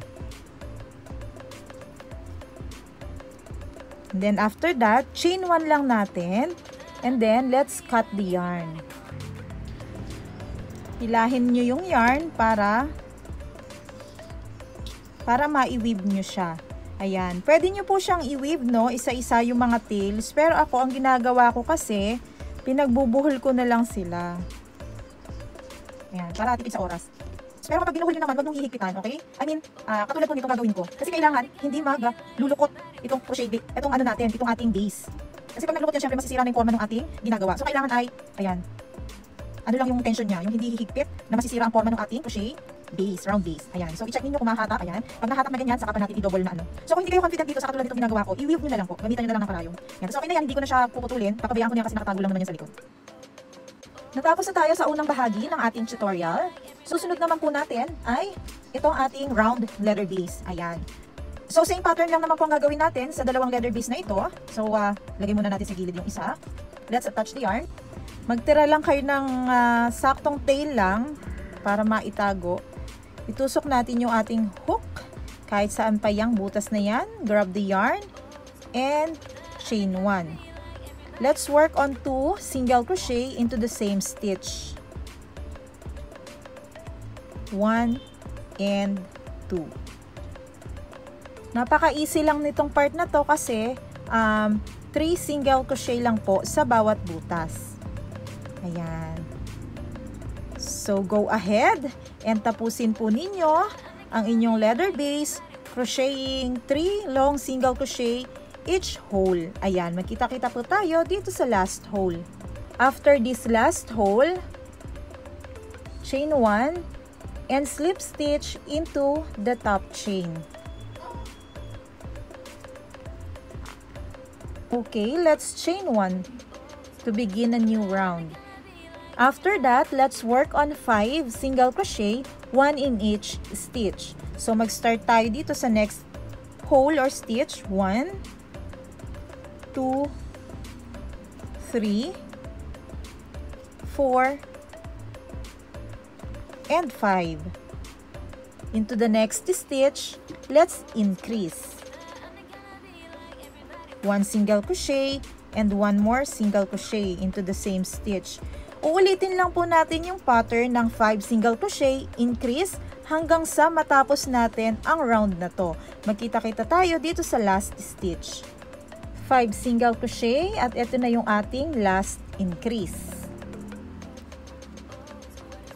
And then after that, chain 1 lang natin, and then let's cut the yarn. Hilahin nyo yung yarn para ma-weave nyo siya. Ayan. Pwede nyo po siyang i-weave, no? Isa-isa yung mga tails. Pero ako, ang ginagawa ko kasi, pinagbubuhol ko na lang sila. Ayan. Para tipid sa oras. Pero kapag binuhol nyo naman, wag nung hihigpitan, okay? I mean, katulad po nito gagawin ko. Kasi kailangan, hindi lulukot itong crochet bit, itong ano natin, itong ating base. Kasi pag naglukot yan, syempre masisira na yung forma ng ating ginagawa. So, kailangan ay, ayan, ano lang yung tension niya, yung hindi hihigpit na masisira ang forma ng ating crochet base, round base. Ayan. So, i-check niyo kung mahatak, ayan. Pag nahatak na ganyan, saka pa natin i-double na ano. So, kung hindi kayo confident dito sa katulad nitong ginagawa ko, i-weave nyo na lang po. Gamitan nyo na lang ng karayong. Ayan. So, okay na yan, hindi ko na siya puputulin. Papabayaan ko na yan kasi nakatago lang naman yan sa likod. Natapos na tayo sa unang bahagi ng ating tutorial. Susunod naman po natin ay itong ating round leather base. Ayan. So, same pattern lang naman po ang gagawin natin sa dalawang leather base na ito. So, lagay muna natin sa gilid yung isa. Let's attach the yarn. Magtira lang kayo ng saktong tail lang para maitago. Itusok natin yung ating hook. Kahit saan pa yung butas na yan. Grab the yarn and chain 1. Let's work on 2 single crochet into the same stitch. 1 and 2. Napaka-easy lang nitong part na to kasi 3 single crochet lang po sa bawat butas. Ayan. So, go ahead and tapusin po ninyo ang inyong leather base crocheting 3 long single crochet each hole. Ayan, magkita-kita po tayo dito sa last hole. After this last hole, chain 1 and slip stitch into the top chain. Okay, let's chain 1 to begin a new round. After that, let's work on 5 single crochet, 1 in each stitch. So mag-start tayo dito sa next hole or stitch. 1, 2, 3, 4, and 5. Into the next stitch, let's increase. 1 single crochet and 1 more single crochet into the same stitch. Uulitin lang po natin yung pattern ng 5 single crochet, increase, hanggang sa matapos natin ang round na to. Magkita-kita tayo dito sa last stitch. 5 single crochet at ito na yung ating last increase.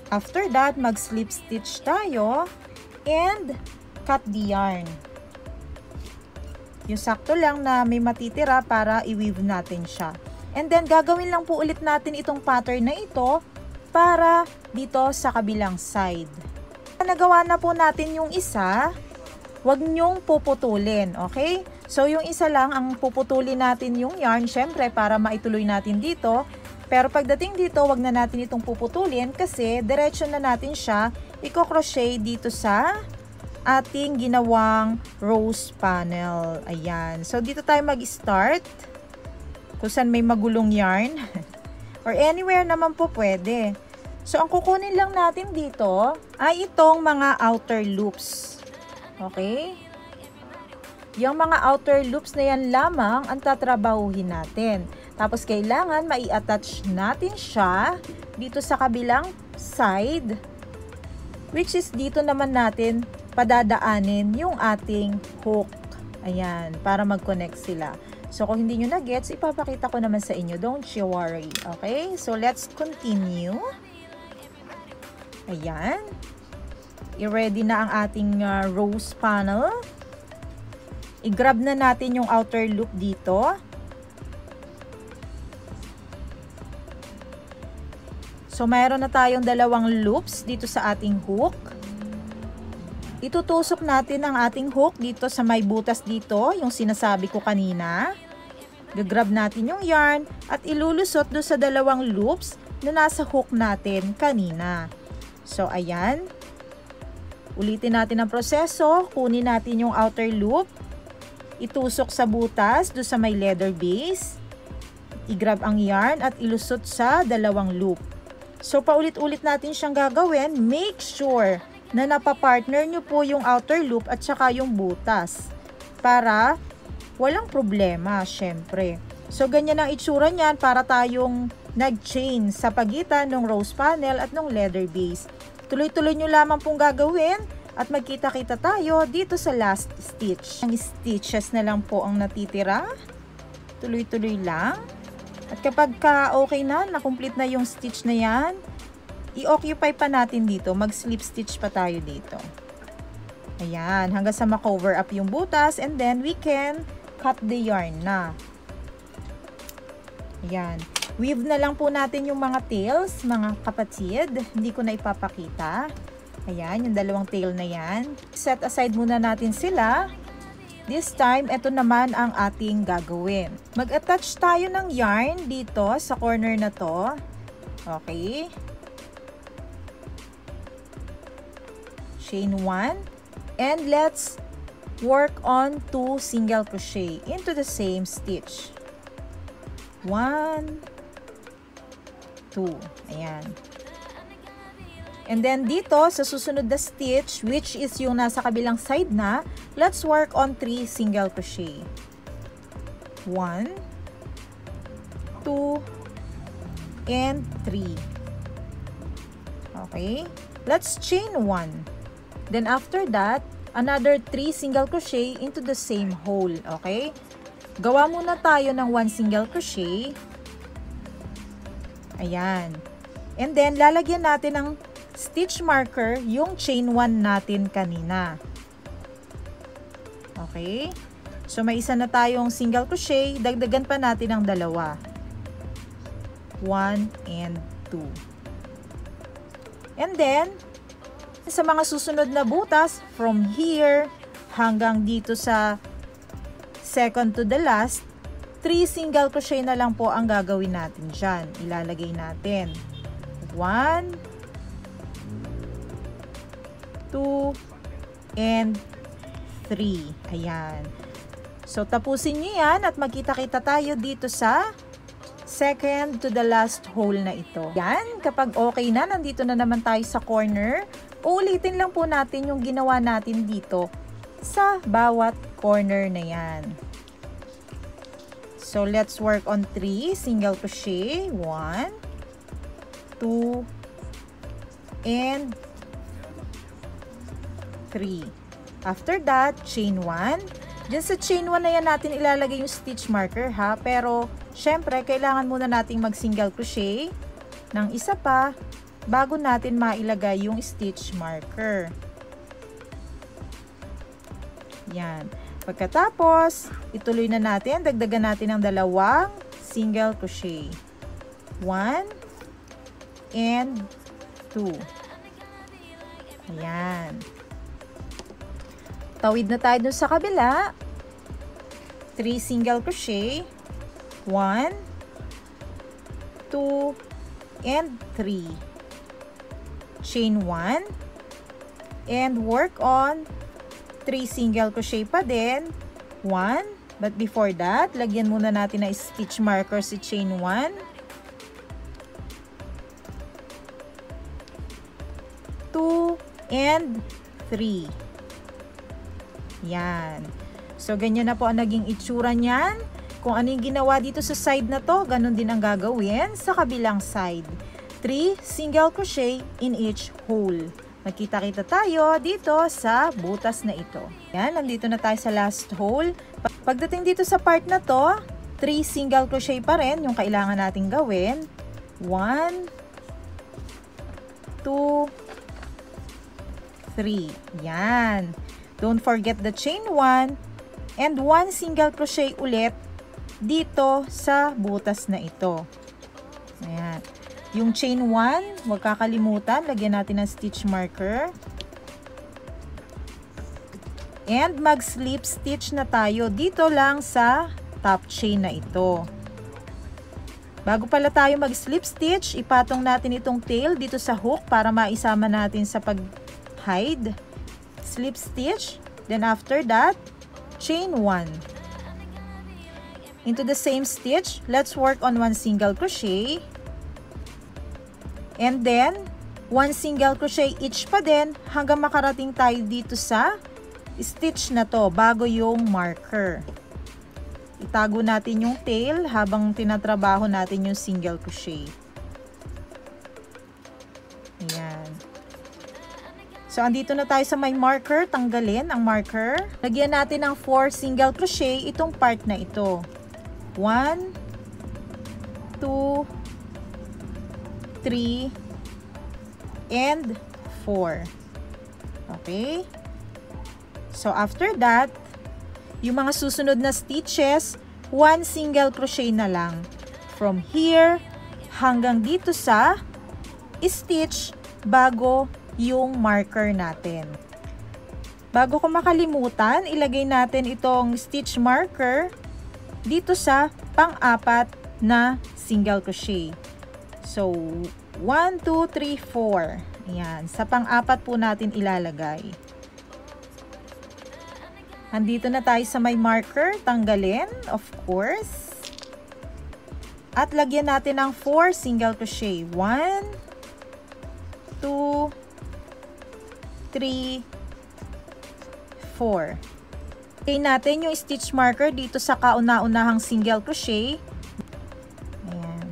After that, mag-slip stitch tayo and cut the yarn. Yung sakto lang na may matitira para i-weave natin siya. And then, gagawin lang po ulit natin itong pattern na ito para dito sa kabilang side. Nagawa na po natin yung isa, wag nyong puputulin, okay? So, yung isa lang ang puputulin natin yung yarn, syempre, para maituloy natin dito. Pero pagdating dito, wag na natin itong puputulin kasi diretso na natin siya i-crochet dito sa ating ginawang rose panel. Ayan. So, dito tayo mag-start. Kung saan may magulong yarn. Or anywhere naman po pwede. So, ang kukunin lang natin dito ay itong mga outer loops. Okay? Yung mga outer loops na yan lamang ang tatrabahuhin natin. Tapos, kailangan mai-attach natin siya dito sa kabilang side. Which is dito naman natin padadaanin yung ating hook. Ayan, para mag-connect sila. So, kung hindi nyo na-gets, ipapakita ko naman sa inyo. Don't you worry. Okay? So, let's continue. Ayan. I-ready na ang ating rose panel. I-grab na natin yung outer loop dito. So, mayroon na tayong dalawang loops dito sa ating hook. Itutusok natin ang ating hook dito sa may butas dito, yung sinasabi ko kanina. Gagrab natin yung yarn at ilulusot doon sa dalawang loops na nasa hook natin kanina. So, ayan. Ulitin natin ang proseso. Kunin natin yung outer loop. Itusok sa butas doon sa may leather base. I-grab ang yarn at ilusot sa dalawang loop. So, paulit-ulit natin siyang gagawin. Make sure na napapartner nyo po yung outer loop at saka yung butas. Para walang problema, syempre. So, ganyan ang itsura niyan para tayong nag-chain sa pagitan ng rose panel at ng leather base. Tuloy-tuloy nyo lamang pong gagawin at magkita-kita tayo dito sa last stitch. Ang stitches na lang po ang natitira. Tuloy-tuloy lang. At kapag okay na, na-complete na yung stitch na yan, i-occupy pa natin dito. Mag-slip stitch pa tayo dito. Ayan, hanggang sa ma-cover up yung butas and then we can cut the yarn na. Ayan. Weave na lang po natin yung mga tails, mga kapatid. Hindi ko na ipapakita. Ayan, yung dalawang tail na yan. Set aside muna natin sila. This time, ito naman ang ating gagawin. Mag-attach tayo ng yarn dito sa corner na to. Okay. Chain 1. And let's work on 2 single crochet into the same stitch. 1, 2. Ayan. And then dito, sa susunod na stitch, which is yung nasa kabilang side na, let's work on 3 single crochet. 1, 2, and 3. Okay? Let's chain 1. Then after that, another 3 single crochet into the same hole. Okay? Gawa muna tayo ng 1 single crochet. Ayan. And then, lalagyan natin ng stitch marker yung chain 1 natin kanina. Okay? So, may isa na tayong single crochet. Dagdagan pa natin ang dalawa. 1 and 2. And then, sa mga susunod na butas, from here hanggang dito sa second to the last, 3 single crochet na lang po ang gagawin natin dyan. Ilalagay natin 1, 2, and 3. Ayan. So, tapusin nyo yan at magkita-kita tayo dito sa second to the last hole na ito. Yan. Kapag okay na, nandito na naman tayo sa corner. Uulitin lang po natin yung ginawa natin dito sa bawat corner na yan. So, let's work on 3 single crochet. 1, 2, and 3. After that, chain 1. Diyan sa chain 1 na yan natin ilalagay yung stitch marker ha. Pero, syempre, kailangan muna nating mag single crochet ng isa pa bago natin mailagay yung stitch marker. Yan. Pagkatapos, ituloy na natin. Dagdagan natin ng 2 single crochet. 1 and 2. Ayan. Tawid na tayo dun sa kabila. 3 single crochet. 1, 2, and 3. Chain 1. And work on 3 single crochet pa din. 1. But before that, lagyan muna natin na stitch marker si chain 1. 2, and 3. Yan. So, ganyan na po ang naging itsura niyan. Kung ano yung ginawa dito sa side na to, ganun din ang gagawin sa kabilang side. 3 single crochet in each hole. Magkita-kita tayo dito sa butas na ito. Yan, nandito na tayo sa last hole. Pagdating dito sa part na to, 3 single crochet pa rin yung kailangan nating gawin. 1, 2, 3. Yan. Don't forget the chain 1 and 1 single crochet ulit dito sa butas na ito. Ayan. Yung chain 1, huwag kakalimutan, lagyan natin ng stitch marker. And mag-slip stitch na tayo dito lang sa top chain na ito. Bago pala tayo mag-slip stitch, ipatong natin itong tail dito sa hook para maisama natin sa pag-hide. Slip stitch, then after that, chain 1. Into the same stitch, let's work on 1 single crochet. And then, 1 single crochet each pa din hanggang makarating tayo dito sa stitch na to bago yung marker. Itago natin yung tail habang tinatrabaho natin yung single crochet. Ayan. So, andito na tayo sa may marker. Tanggalin ang marker. Lagyan natin ng 4 single crochet itong part na ito. 1, 2, 3, and 4. Okay? So, after that, yung mga susunod na stitches, 1 single crochet na lang. From here, hanggang dito sa stitch bago yung marker natin. Bago ko makalimutan, ilagay natin itong stitch marker dito sa pang-apat na single crochet. So, 1, 2, 3, 4. Ayan. Sa pang-apat po natin ilalagay. Andito na tayo sa may marker. Tanggalin, of course. At lagyan natin ng 4 single crochet. 1, 2, 3, 4. Okay natin yung stitch marker dito sa kauna-unahang single crochet. Ayan.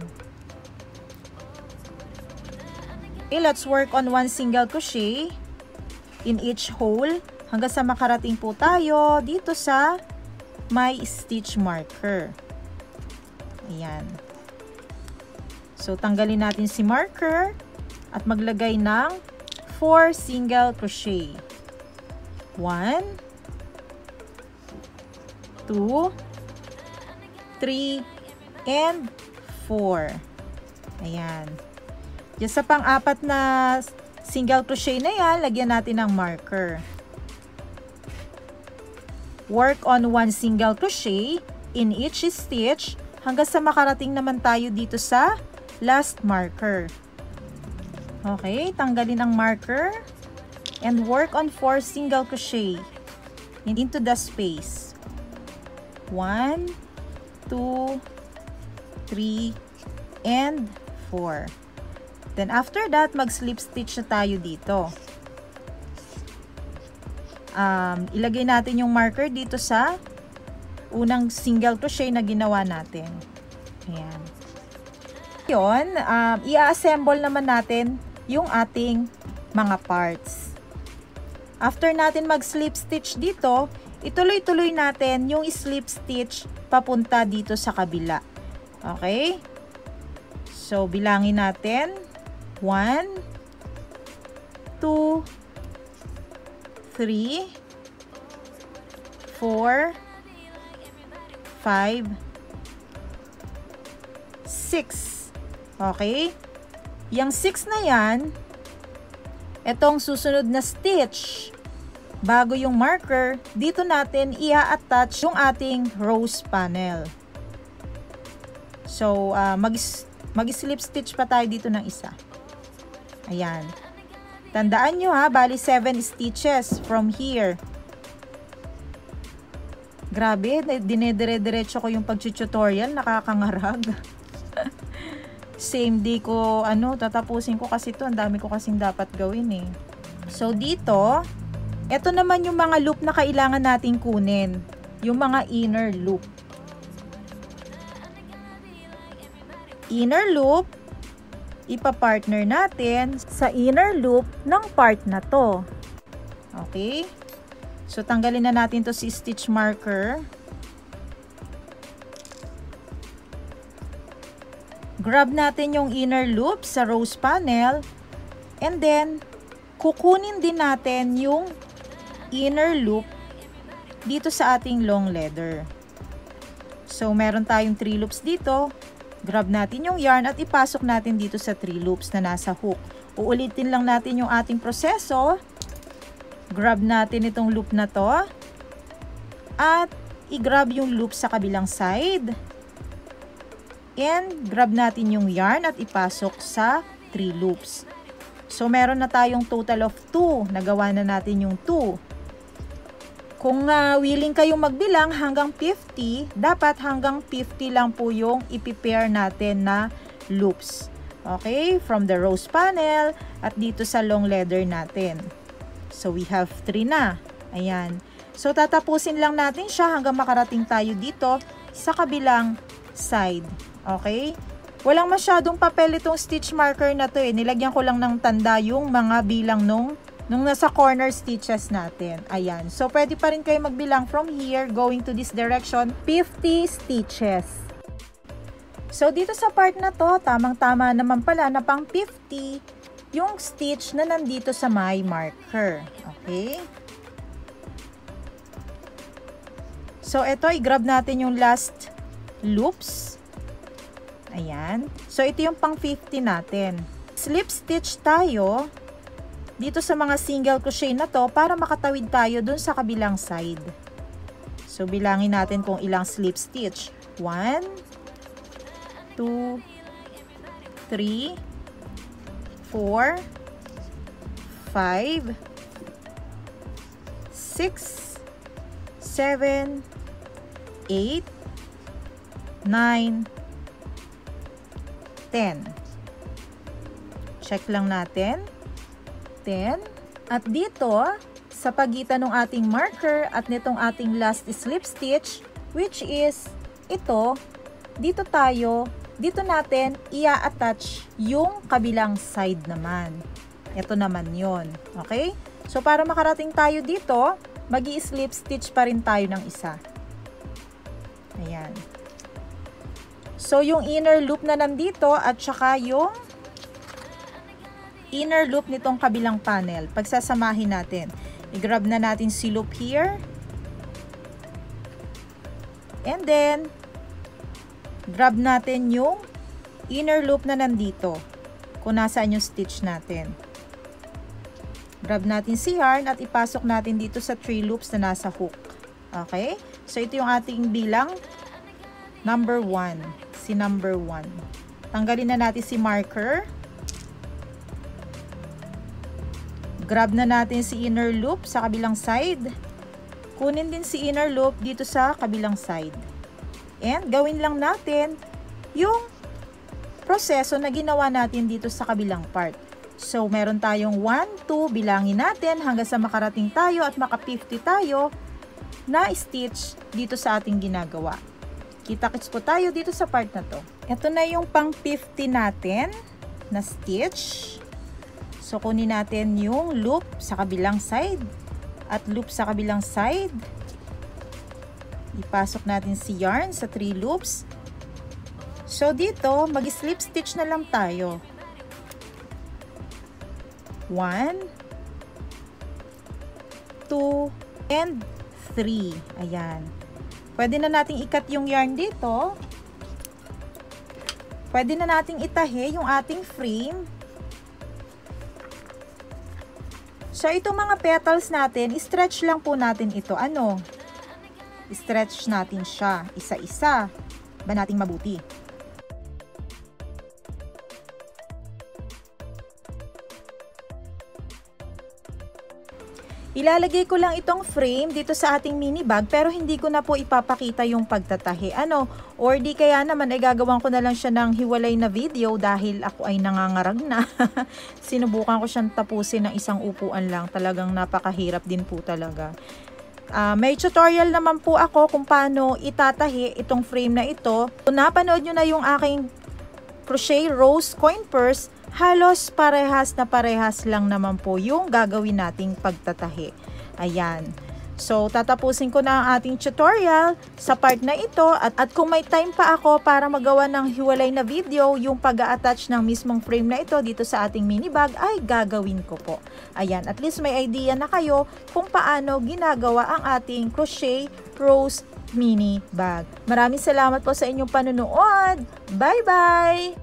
Okay, let's work on 1 single crochet in each hole hanggang sa makarating po tayo dito sa may stitch marker. Ayan. So, tanggalin natin si marker at maglagay ng 4 single crochet. 1, 2, 3, and 4. Ayan. Diyan sa pang-apat na single crochet na yan, lagyan natin ng marker. Work on 1 single crochet in each stitch hanggang sa makarating naman tayo dito sa last marker. Okay, tanggalin ang marker and work on 4 single crochet into the space. 1, 2, 3, and 4. Then after that, mag-slip stitch na tayo dito. Ilagay natin yung marker dito sa unang single crochet na ginawa natin. Ayan. Yun, i-assemble naman natin yung ating mga parts. After natin mag-slip stitch dito, ituloy-tuloy natin yung slip stitch papunta dito sa kabila. Okay? So, bilangin natin. 1, 2, 3, 4, 5, 6. Okay? Yang 6 na yan, itong susunod na stitch, bago yung marker, dito natin i-attach yung ating rose panel. So, mag-slip stitch pa tayo dito ng isa. Ayan. Tandaan nyo ha, bali 7 stitches from here. Grabe, dinedire-diretso ko yung pag-tutorial, nakakangarag. Same day ko, tatapusin ko kasi to, ang dami ko kasing dapat gawin eh. So dito, ito naman yung mga loop na kailangan nating kunin. Yung mga inner loop. Inner loop, ipa-partner natin sa inner loop ng part na to. Okay? So, tanggalin na natin to si stitch marker. Grab natin yung inner loop sa rose panel. And then, kukunin din natin yung inner loop dito sa ating long leather. So, meron tayong 3 loops dito. Grab natin yung yarn at ipasok natin dito sa 3 loops na nasa hook. Uulitin lang natin yung ating proseso. Grab natin itong loop na to. At i-grab yung loop sa kabilang side. And grab natin yung yarn at ipasok sa 3 loops. So, meron na tayong total of 2. Nagawa na natin yung 2. Kung willing kayong magbilang hanggang 50, dapat hanggang 50 lang po yung ipipair natin na loops. Okay? From the rose panel at dito sa long leather natin. So, we have 3 na. Ayan. So, tatapusin lang natin siya hanggang makarating tayo dito sa kabilang side. Okay? Walang masyadong papel itong stitch marker na to eh. Nilagyan ko lang ng tanda yung mga bilang nung nasa corner stitches natin. Ayan. So, pwede pa rin kayo magbilang from here going to this direction, 50 stitches. So, dito sa part na to, tamang-tama naman pala na pang 50 yung stitch na nandito sa my marker. Okay? So, ito, i-grab natin yung last loops. Ayan. So, ito yung pang 50 natin. Slip stitch tayo dito sa mga single crochet na to para makatawid tayo dun sa kabilang side. So, bilangin natin kung ilang slip stitch. 1, 2, 3, 4, 5, 6, 7, 8, 9, 10. Check lang natin. 10. At dito, sa pagitan ng ating marker at nitong ating last slip stitch, which is ito, dito natin i-attach yung kabilang side naman. Ito naman yon. Okay? So, para makarating tayo dito, mag-i-slip stitch pa rin tayo ng isa. Ayan. So, yung inner loop na nandito at saka yung inner loop nitong kabilang panel. Pagsasamahin natin. I-grab na natin si loop here. And then, grab natin yung inner loop na nandito. Kung nasaan yung stitch natin. Grab natin si yarn at ipasok natin dito sa 3 loops na nasa hook. Okay? So, ito yung ating bilang number 1. Si number 1. Tanggalin na natin si marker. Grab na natin si inner loop sa kabilang side. Kunin din si inner loop dito sa kabilang side. And gawin lang natin yung proseso na ginawa natin dito sa kabilang part. So, meron tayong 1, 2, bilangin natin hanggang sa makarating tayo at maka 50 tayo na stitch dito sa ating ginagawa. Kita-kits po tayo dito sa part na to. Ito na yung pang 50 natin na stitch. So, kunin natin yung loop sa kabilang side at loop sa kabilang side. Ipasok natin si yarn sa 3 loops. So, dito, mag-slip stitch na lang tayo. 1, 2, and 3. Ayan. Pwede na nating ikat yung yarn dito. Pwede na nating itahi yung ating frame. So, itong mga petals natin, stretch lang po natin ito. Ano? Stretch natin siya. Isa-isa. Ba nating mabuti? Ilalagay ko lang itong frame dito sa ating mini bag pero hindi ko na po ipapakita yung pagtatahi. Ano? Or di kaya naman ay gagawan ko na lang siya ng hiwalay na video dahil ako ay nangangarag na. Sinubukan ko siyang tapusin ng isang upuan lang. Talagang napakahirap din po talaga. May tutorial naman po ako kung paano itatahi itong frame na ito. Kung napanood nyo na yung aking crochet rose coin purse, halos parehas na parehas lang naman po yung gagawin nating pagtatahi. Ayan. So, tatapusin ko na ang ating tutorial sa part na ito at kung may time pa ako para magawa ng hiwalay na video yung pag-a-attach ng mismong frame na ito dito sa ating mini bag ay gagawin ko po. Ayan, at least may idea na kayo kung paano ginagawa ang ating crochet rose mini bag. Maraming salamat po sa inyong panonood. Bye-bye!